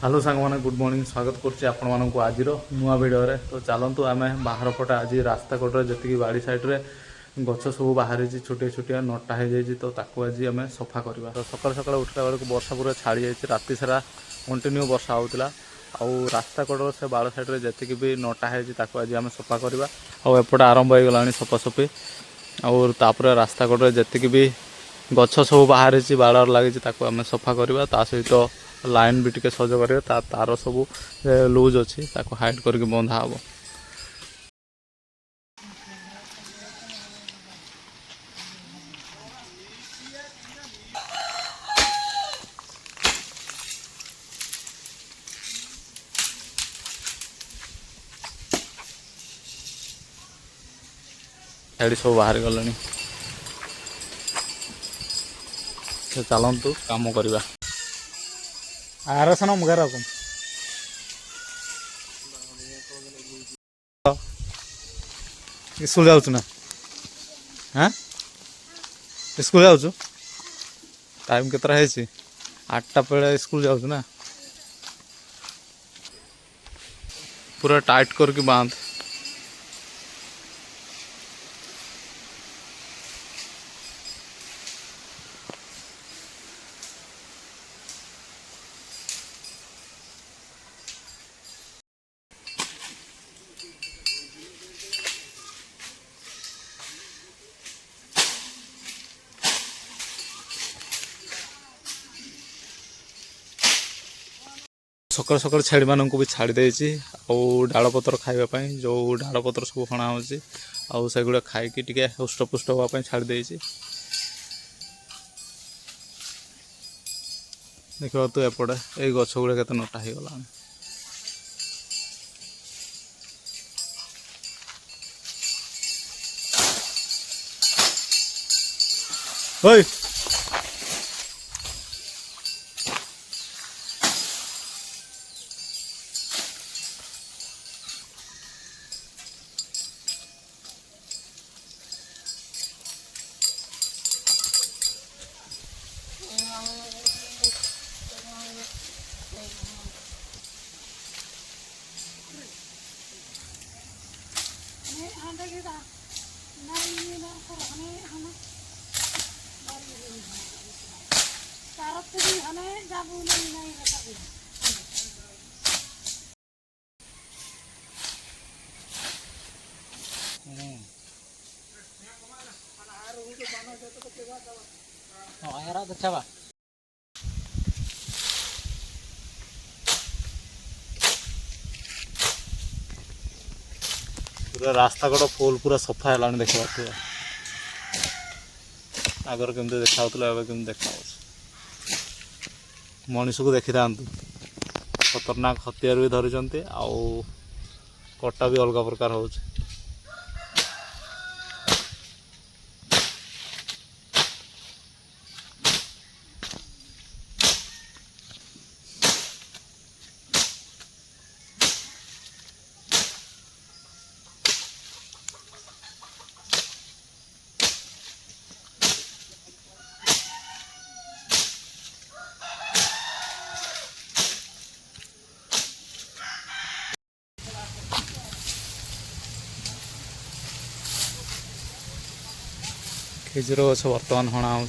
Hello सांग मैंने good morning स्वागत करुच्ची आपण मानक आज नुआ भिडियो तो चलतु आम बाहर पटे आज रास्ता कड़े जी बाड़ी सैड्रे गछ सब बाहरी छोटिया छोटिया नटा हो जाए तो आज आम सफा करवा। तो सकाल सकाल उठला बेलू वर्षा पूरा छाड़ी जाइए राति सारा कंटिन्यू वर्षा होता आउ रास्ता कड़र से बाड़ सैड्रे जी भी नटा हो आज आम सफा करवा। आउपटे आरंभ हो गला सफासफी आउे रास्ता कड़े जी भी गछ सब बाहरी बाड़ लगी आम सफा करवा। ता सहित लाइन भी टिके सज कर तार सब लूज अच्छी हाइट करके बंधा हम। साइड सब बाहर गले चलतु कम करवा। आरसन मुगार स्कूल जाऊँ ना हाँ स्कूल जाऊँ टाइम केतरा है 8टा पे स्कूल जाऊँ ना पूरा टाइट करके बांध। सकाल सकाल छेड़ी मान भी छाड़ी देती डाल पतर खावाई जो डाल पतर सब हणा होगुड़ा खाई टे हुष्टपुष्ट हाँपाई छाड़ी देती। देखा तो एपटे ये गछ गुड़ा के नटा हो गला। पूरा रास्ता कड़ फुल पूरा सफा है देखा आगर केमती देखा केमती देखा मनीष को देखी था खतरनाक हथियार भी धरी आउ कटा भी अलग प्रकार हो। खेजूर गछ बर्तमान हणा हो।